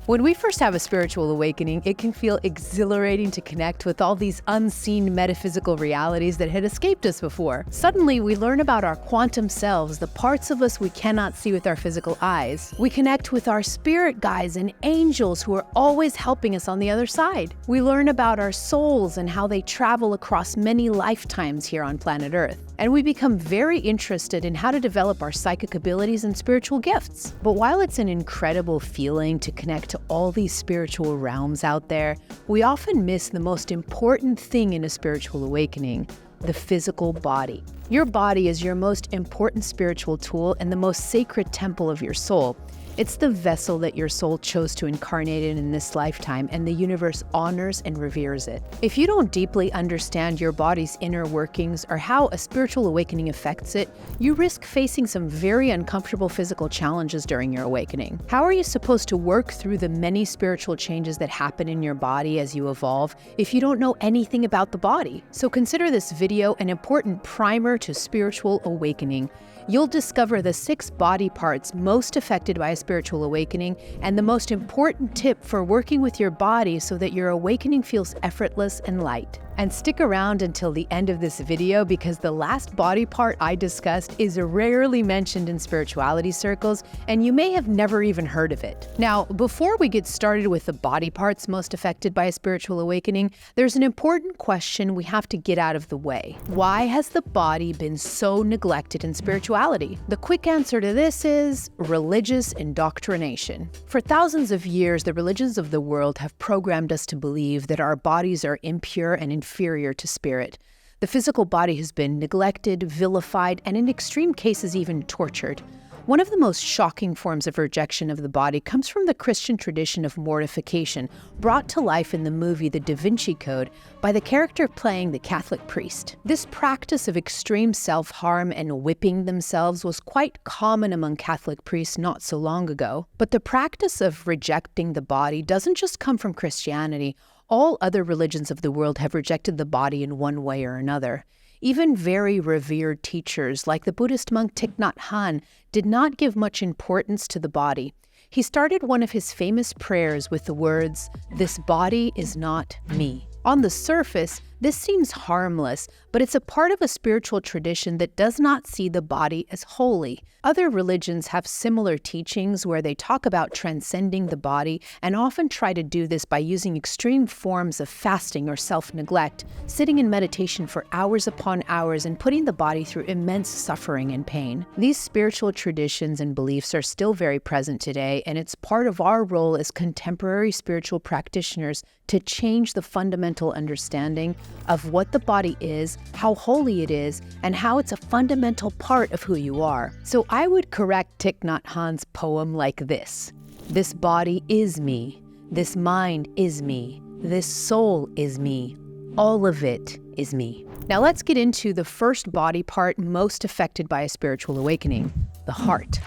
When we first have a spiritual awakening, it can feel exhilarating to connect with all these unseen metaphysical realities that had escaped us before. Suddenly, we learn about our quantum selves, the parts of us we cannot see with our physical eyes. We connect with our spirit guides and angels who are always helping us on the other side. We learn about our souls and how they travel across many lifetimes here on planet Earth. And we become very interested in how to develop our psychic abilities and spiritual gifts. But while it's an incredible feeling to connect to all these spiritual realms out there, we often miss the most important thing in a spiritual awakening: the physical body. Your body is your most important spiritual tool and the most sacred temple of your soul. It's the vessel that your soul chose to incarnate in this lifetime, and the universe honors and reveres it. If you don't deeply understand your body's inner workings or how a spiritual awakening affects it, you risk facing some very uncomfortable physical challenges during your awakening. How are you supposed to work through the many spiritual changes that happen in your body as you evolve if you don't know anything about the body? So consider this video an important primer to spiritual awakening. You'll discover the 6 body parts most affected by a spiritual awakening and the most important tip for working with your body so that your awakening feels effortless and light. And stick around until the end of this video, because the last body part I discussed is rarely mentioned in spirituality circles, and you may have never even heard of it. Now, before we get started with the body parts most affected by a spiritual awakening, there's an important question we have to get out of the way. Why has the body been so neglected in spirituality? The quick answer to this is religious indoctrination. For thousands of years, the religions of the world have programmed us to believe that our bodies are impure and inferior to spirit. The physical body has been neglected, vilified, and in extreme cases even tortured. One of the most shocking forms of rejection of the body comes from the Christian tradition of mortification, brought to life in the movie The Da Vinci Code by the character playing the Catholic priest. This practice of extreme self-harm and whipping themselves was quite common among Catholic priests not so long ago. But the practice of rejecting the body doesn't just come from Christianity. All other religions of the world have rejected the body in one way or another. Even very revered teachers like the Buddhist monk Thich Nhat Hanh did not give much importance to the body. He started one of his famous prayers with the words, "This body is not me." On the surface, this seems harmless, but it's a part of a spiritual tradition that does not see the body as holy. Other religions have similar teachings where they talk about transcending the body and often try to do this by using extreme forms of fasting or self-neglect, sitting in meditation for hours upon hours and putting the body through immense suffering and pain. These spiritual traditions and beliefs are still very present today, and it's part of our role as contemporary spiritual practitioners to change the fundamental understanding of what the body is, how holy it is, and how it's a fundamental part of who you are. So I would correct Thich Nhat Hanh's poem like this: "This body is me. This mind is me. This soul is me. All of it is me." Now let's get into the first body part most affected by a spiritual awakening: the heart.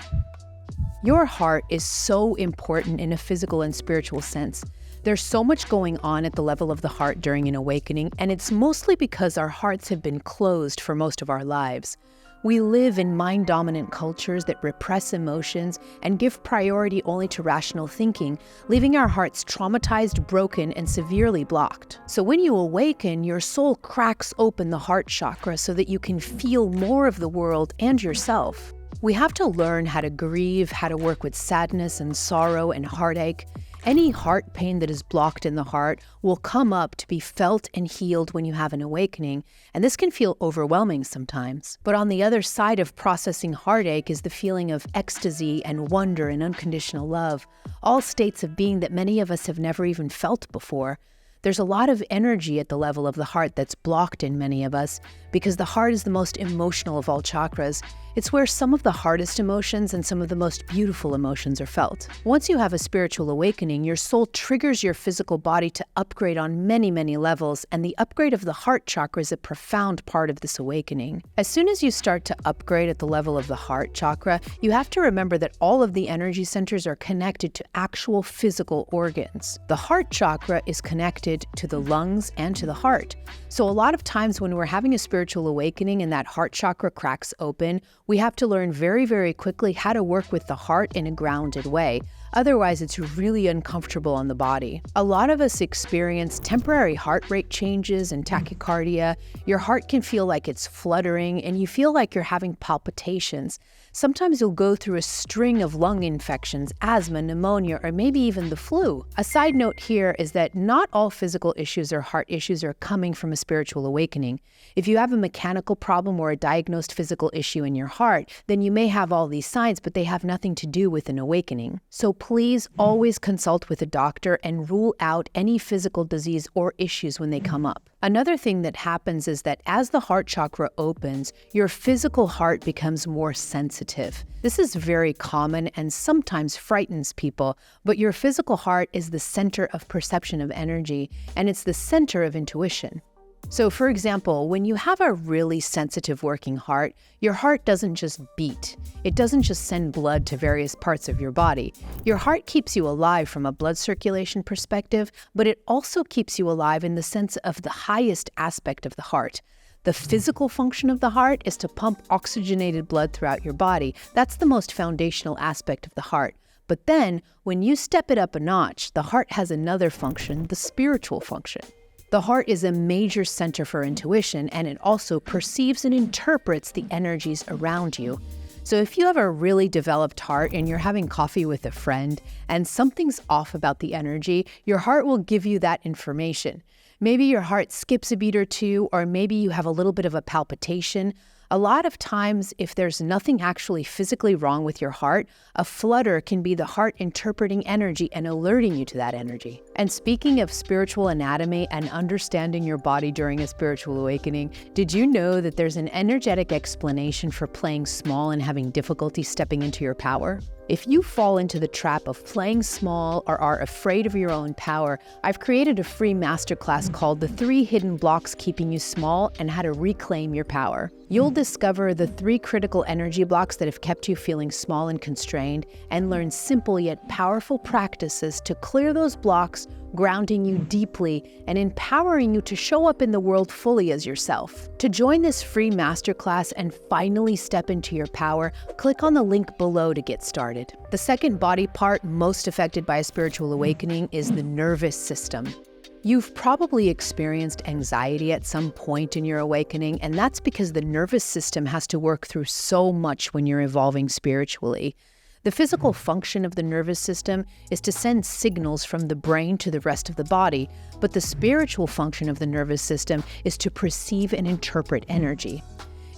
Your heart is so important in a physical and spiritual sense. There's so much going on at the level of the heart during an awakening, and it's mostly because our hearts have been closed for most of our lives. We live in mind-dominant cultures that repress emotions and give priority only to rational thinking, leaving our hearts traumatized, broken, and severely blocked. So when you awaken, your soul cracks open the heart chakra so that you can feel more of the world and yourself. We have to learn how to grieve, how to work with sadness and sorrow and heartache. Any heart pain that is blocked in the heart will come up to be felt and healed when you have an awakening, and this can feel overwhelming sometimes. But on the other side of processing heartache is the feeling of ecstasy and wonder and unconditional love, all states of being that many of us have never even felt before. There's a lot of energy at the level of the heart that's blocked in many of us because the heart is the most emotional of all chakras. It's where some of the hardest emotions and some of the most beautiful emotions are felt. Once you have a spiritual awakening, your soul triggers your physical body to upgrade on many, many levels, and the upgrade of the heart chakra is a profound part of this awakening. As soon as you start to upgrade at the level of the heart chakra, you have to remember that all of the energy centers are connected to actual physical organs. The heart chakra is connected to the lungs and to the heart. So a lot of times when we're having a spiritual awakening and that heart chakra cracks open, We have to learn very, very quickly how to work with the heart in a grounded way. Otherwise, it's really uncomfortable on the body. A lot of us experience temporary heart rate changes and tachycardia. Your heart can feel like it's fluttering, and you feel like you're having palpitations. Sometimes you'll go through a string of lung infections, asthma, pneumonia, or maybe even the flu. A side note here is that not all physical issues or heart issues are coming from a spiritual awakening. If you have a mechanical problem or a diagnosed physical issue in your heart, then you may have all these signs, but they have nothing to do with an awakening. So please always consult with a doctor and rule out any physical disease or issues when they come up. Another thing that happens is that as the heart chakra opens, your physical heart becomes more sensitive. This is very common and sometimes frightens people, but your physical heart is the center of perception of energy, and it's the center of intuition. So for example, when you have a really sensitive working heart, your heart doesn't just beat. It doesn't just send blood to various parts of your body. Your heart keeps you alive from a blood circulation perspective, but it also keeps you alive in the sense of the highest aspect of the heart. The physical function of the heart is to pump oxygenated blood throughout your body. That's the most foundational aspect of the heart. But then, when you step it up a notch, the heart has another function, the spiritual function. The heart is a major center for intuition, and it also perceives and interprets the energies around you. So if you have a really developed heart and you're having coffee with a friend and something's off about the energy, your heart will give you that information. Maybe your heart skips a beat or two, or maybe you have a little bit of a palpitation. A lot of times, if there's nothing actually physically wrong with your heart, a flutter can be the heart interpreting energy and alerting you to that energy. And speaking of spiritual anatomy and understanding your body during a spiritual awakening, did you know that there's an energetic explanation for playing small and having difficulty stepping into your power? If you fall into the trap of playing small or are afraid of your own power, I've created a free masterclass called The 3 Hidden Blocks Keeping You Small and How to Reclaim Your Power. You'll discover the 3 critical energy blocks that have kept you feeling small and constrained, and learn simple yet powerful practices to clear those blocks, grounding you deeply and empowering you to show up in the world fully as yourself. To join this free masterclass and finally step into your power, click on the link below to get started. The second body part most affected by a spiritual awakening is the nervous system. You've probably experienced anxiety at some point in your awakening, and that's because the nervous system has to work through so much when you're evolving spiritually. The physical function of the nervous system is to send signals from the brain to the rest of the body, but the spiritual function of the nervous system is to perceive and interpret energy.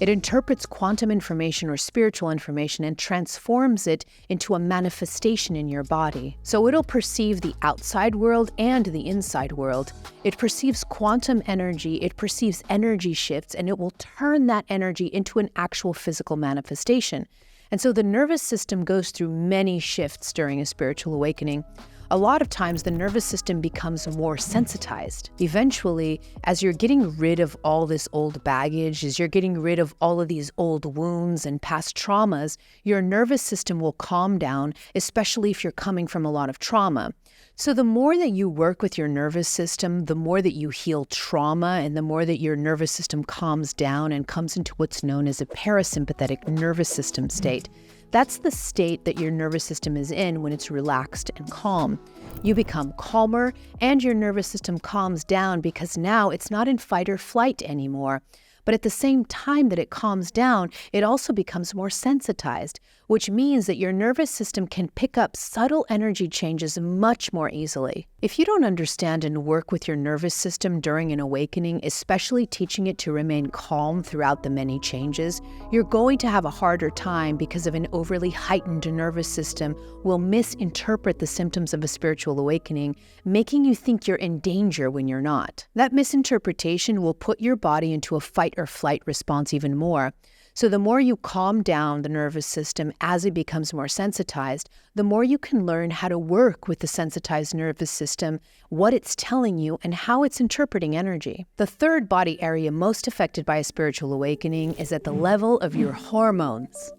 It interprets quantum information or spiritual information and transforms it into a manifestation in your body. So it'll perceive the outside world and the inside world. It perceives quantum energy, it perceives energy shifts, and it will turn that energy into an actual physical manifestation. And so the nervous system goes through many shifts during a spiritual awakening. A lot of times the nervous system becomes more sensitized. Eventually, as you're getting rid of all this old baggage, as you're getting rid of all of these old wounds and past traumas, your nervous system will calm down, especially if you're coming from a lot of trauma. So the more that you work with your nervous system, the more that you heal trauma, and the more that your nervous system calms down and comes into what's known as a parasympathetic nervous system state. That's the state that your nervous system is in when it's relaxed and calm. You become calmer, and your nervous system calms down because now it's not in fight or flight anymore. But at the same time that it calms down, it also becomes more sensitized, which means that your nervous system can pick up subtle energy changes much more easily. If you don't understand and work with your nervous system during an awakening, especially teaching it to remain calm throughout the many changes, you're going to have a harder time because of an overly heightened nervous system will misinterpret the symptoms of a spiritual awakening, making you think you're in danger when you're not. That misinterpretation will put your body into a fight or flight response even more. So the more you calm down the nervous system as it becomes more sensitized, the more you can learn how to work with the sensitized nervous system, what it's telling you, and how it's interpreting energy. The third body area most affected by a spiritual awakening is at the level of your hormones.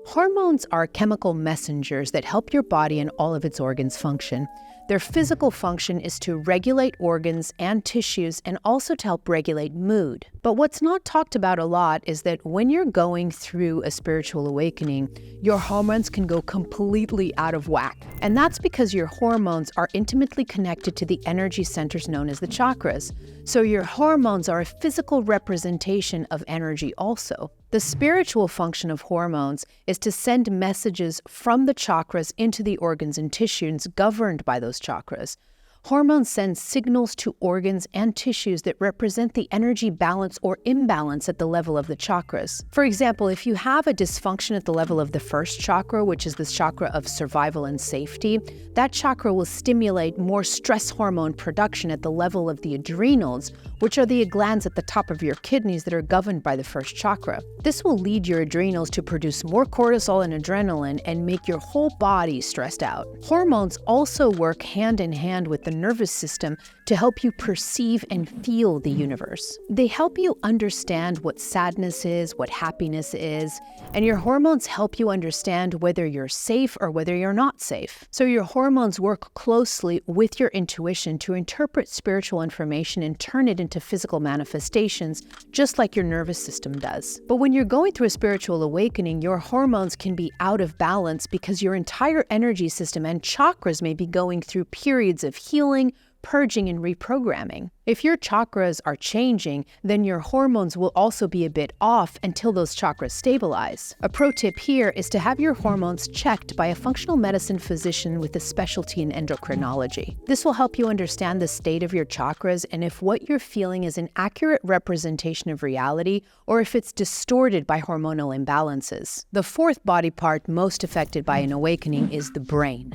Hormones are chemical messengers that help your body and all of its organs function. Their physical function is to regulate organs and tissues and also to help regulate mood. But what's not talked about a lot is that when you're going through a spiritual awakening, your hormones can go completely out of whack. And that's because your hormones are intimately connected to the energy centers known as the chakras. So your hormones are a physical representation of energy also. The spiritual function of hormones is to send messages from the chakras into the organs and tissues governed by those chakras. Hormones send signals to organs and tissues that represent the energy balance or imbalance at the level of the chakras. For example, if you have a dysfunction at the level of the first chakra, which is the chakra of survival and safety, that chakra will stimulate more stress hormone production at the level of the adrenals, which are the glands at the top of your kidneys that are governed by the first chakra. This will lead your adrenals to produce more cortisol and adrenaline and make your whole body stressed out. Hormones also work hand in hand with the nervous system to help you perceive and feel the universe. They help you understand what sadness is, what happiness is, and your hormones help you understand whether you're safe or whether you're not safe. So your hormones work closely with your intuition to interpret spiritual information and turn it into physical manifestations, just like your nervous system does. But when you're going through a spiritual awakening, your hormones can be out of balance because your entire energy system and chakras may be going through periods of healing, purging, and reprogramming. If your chakras are changing, then your hormones will also be a bit off until those chakras stabilize. A pro tip here is to have your hormones checked by a functional medicine physician with a specialty in endocrinology. This will help you understand the state of your chakras and if what you're feeling is an accurate representation of reality or if it's distorted by hormonal imbalances. The fourth body part most affected by an awakening is the brain.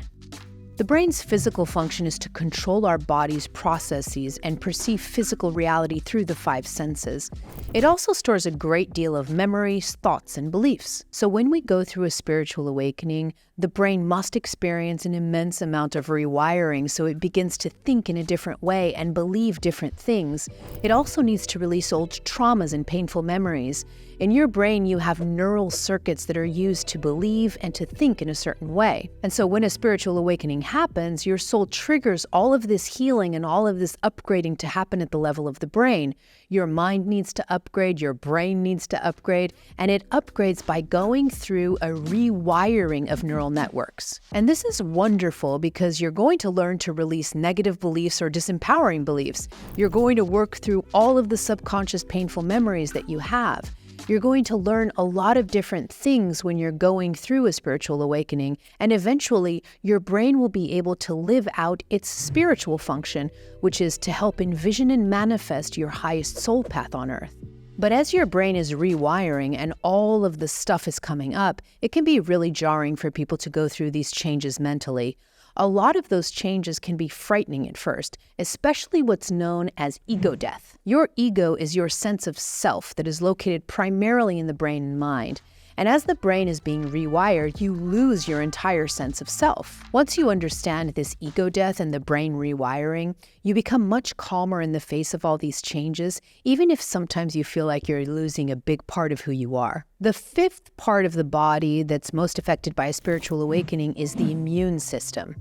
The brain's physical function is to control our body's processes and perceive physical reality through the five senses. It also stores a great deal of memories, thoughts, and beliefs. So when we go through a spiritual awakening, the brain must experience an immense amount of rewiring so it begins to think in a different way and believe different things. It also needs to release old traumas and painful memories. In your brain, you have neural circuits that are used to believe and to think in a certain way. And so when a spiritual awakening happens, your soul triggers all of this healing and all of this upgrading to happen at the level of the brain. Your mind needs to upgrade, your brain needs to upgrade, and it upgrades by going through a rewiring of neural networks. And this is wonderful because you're going to learn to release negative beliefs or disempowering beliefs. You're going to work through all of the subconscious painful memories that you have. You're going to learn a lot of different things when you're going through a spiritual awakening, and eventually your brain will be able to live out its spiritual function, which is to help envision and manifest your highest soul path on earth. But as your brain is rewiring and all of the stuff is coming up, it can be really jarring for people to go through these changes mentally. A lot of those changes can be frightening at first, especially what's known as ego death. Your ego is your sense of self that is located primarily in the brain and mind. And as the brain is being rewired, you lose your entire sense of self. Once you understand this ego death and the brain rewiring, you become much calmer in the face of all these changes, even if sometimes you feel like you're losing a big part of who you are. The fifth part of the body that's most affected by a spiritual awakening is the immune system.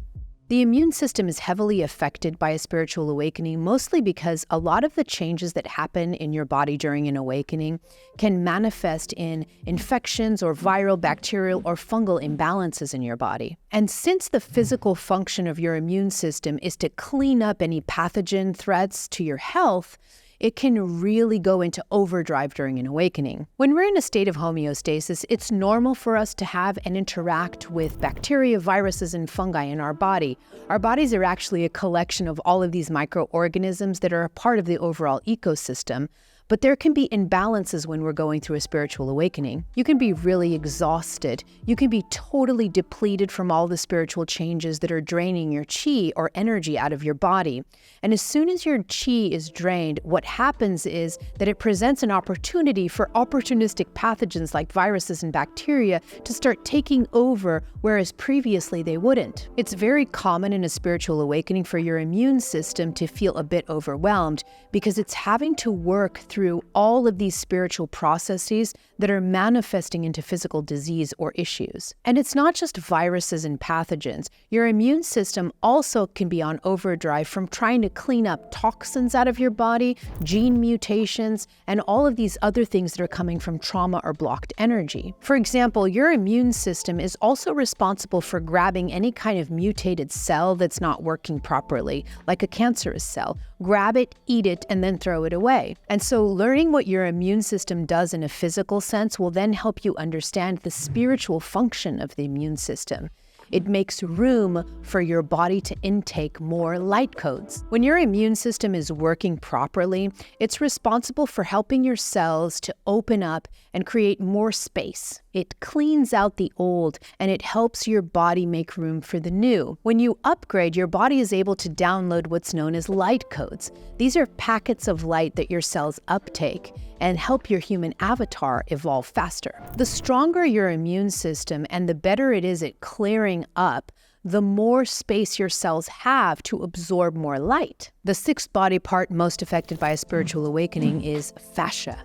The immune system is heavily affected by a spiritual awakening, mostly because a lot of the changes that happen in your body during an awakening can manifest in infections or viral, bacterial, or fungal imbalances in your body. And since the physical function of your immune system is to clean up any pathogen threats to your health, it can really go into overdrive during an awakening. When we're in a state of homeostasis, it's normal for us to have and interact with bacteria, viruses, and fungi in our body. Our bodies are actually a collection of all of these microorganisms that are a part of the overall ecosystem. But there can be imbalances when we're going through a spiritual awakening. You can be really exhausted. You can be totally depleted from all the spiritual changes that are draining your chi or energy out of your body. And as soon as your chi is drained, what happens is that it presents an opportunity for opportunistic pathogens like viruses and bacteria to start taking over, whereas previously they wouldn't. It's very common in a spiritual awakening for your immune system to feel a bit overwhelmed because it's having to work through all of these spiritual processes that are manifesting into physical disease or issues. And it's not just viruses and pathogens. Your immune system also can be on overdrive from trying to clean up toxins out of your body, gene mutations, and all of these other things that are coming from trauma or blocked energy. For example, your immune system is also responsible for grabbing any kind of mutated cell that's not working properly, like a cancerous cell. Grab it, eat it, and then throw it away. And so learning what your immune system does in a physical sense will then help you understand the spiritual function of the immune system. It makes room for your body to intake more light codes. When your immune system is working properly, it's responsible for helping your cells to open up and create more space. It cleans out the old and it helps your body make room for the new. When you upgrade, your body is able to download what's known as light codes. These are packets of light that your cells uptake and help your human avatar evolve faster. The stronger your immune system and the better it is at clearing up, the more space your cells have to absorb more light. The sixth body part most affected by a spiritual awakening is fascia.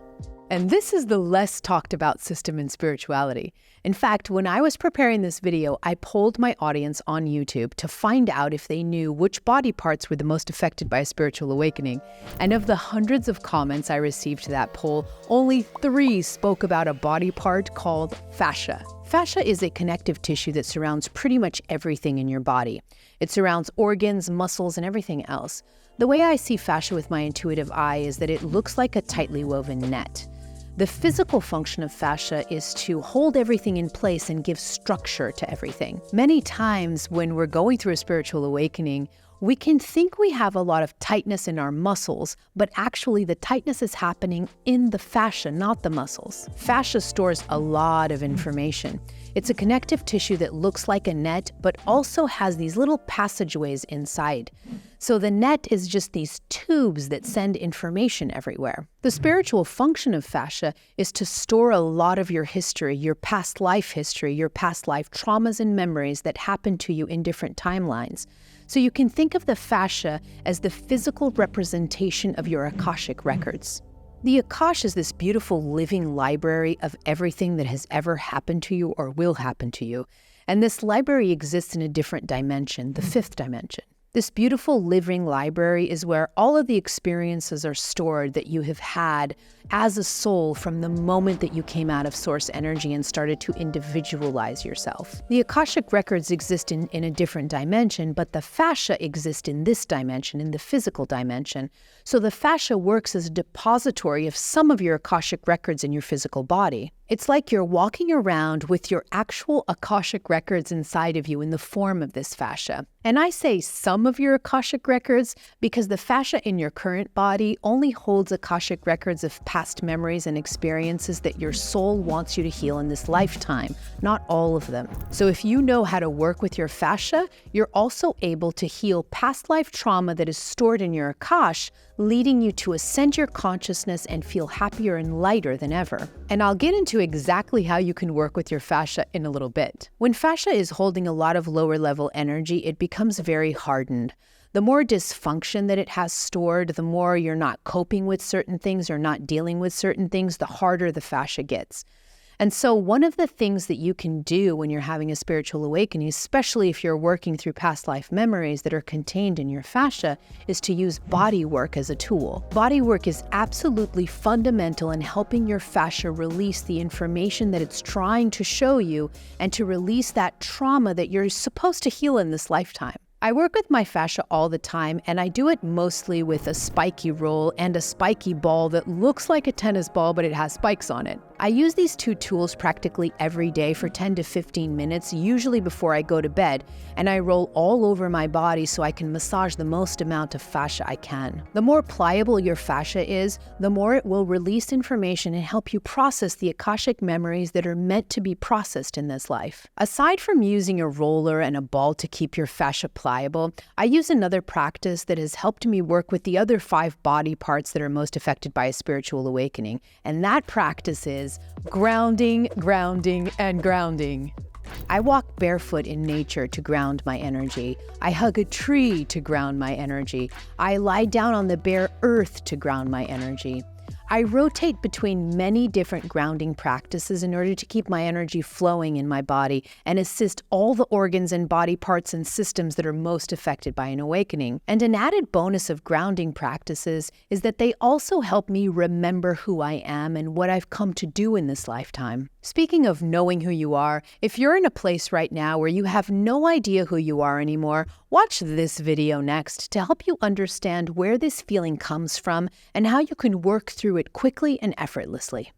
And this is the less talked about system in spirituality. In fact, when I was preparing this video, I polled my audience on YouTube to find out if they knew which body parts were the most affected by a spiritual awakening. And of the hundreds of comments I received to that poll, only 3 spoke about a body part called fascia. Fascia is a connective tissue that surrounds pretty much everything in your body. It surrounds organs, muscles, and everything else. The way I see fascia with my intuitive eye is that it looks like a tightly woven net. The physical function of fascia is to hold everything in place and give structure to everything. Many times when we're going through a spiritual awakening, we can think we have a lot of tightness in our muscles, but actually the tightness is happening in the fascia, not the muscles. Fascia stores a lot of information. It's a connective tissue that looks like a net, but also has these little passageways inside. So the net is just these tubes that send information everywhere. The spiritual function of fascia is to store a lot of your history, your past life history, your past life traumas and memories that happened to you in different timelines. So you can think of the fascia as the physical representation of your Akashic records. The Akash is this beautiful living library of everything that has ever happened to you or will happen to you. And this library exists in a different dimension, the 5th dimension. This beautiful living library is where all of the experiences are stored that you have had as a soul from the moment that you came out of source energy and started to individualize yourself. The Akashic records exist in a different dimension, but the fascia exists in this dimension, in the physical dimension. So the fascia works as a depository of some of your Akashic records in your physical body. It's like you're walking around with your actual Akashic records inside of you in the form of this fascia. And I say some of your Akashic records because the fascia in your current body only holds Akashic records of past memories and experiences that your soul wants you to heal in this lifetime, not all of them. So if you know how to work with your fascia, you're also able to heal past life trauma that is stored in your Akash, leading you to ascend your consciousness and feel happier and lighter than ever. And I'll get into exactly how you can work with your fascia in a little bit. When fascia is holding a lot of lower level energy, it becomes very hardened. The more dysfunction that it has stored, the more you're not coping with certain things or not dealing with certain things, the harder the fascia gets. And so one of the things that you can do when you're having a spiritual awakening, especially if you're working through past life memories that are contained in your fascia, is to use body work as a tool. Body work is absolutely fundamental in helping your fascia release the information that it's trying to show you and to release that trauma that you're supposed to heal in this lifetime. I work with my fascia all the time, and I do it mostly with a spiky roll and a spiky ball that looks like a tennis ball, but it has spikes on it. I use these 2 tools practically every day for 10 to 15 minutes, usually before I go to bed, and I roll all over my body so I can massage the most amount of fascia I can. The more pliable your fascia is, the more it will release information and help you process the Akashic memories that are meant to be processed in this life. Aside from using a roller and a ball to keep your fascia pliable, I use another practice that has helped me work with the other 5 body parts that are most affected by a spiritual awakening, and that practice is grounding, grounding, and grounding. I walk barefoot in nature to ground my energy. I hug a tree to ground my energy. I lie down on the bare earth to ground my energy. I rotate between many different grounding practices in order to keep my energy flowing in my body and assist all the organs and body parts and systems that are most affected by an awakening. And an added bonus of grounding practices is that they also help me remember who I am and what I've come to do in this lifetime. Speaking of knowing who you are, if you're in a place right now where you have no idea who you are anymore, watch this video next to help you understand where this feeling comes from and how you can work through it quickly and effortlessly.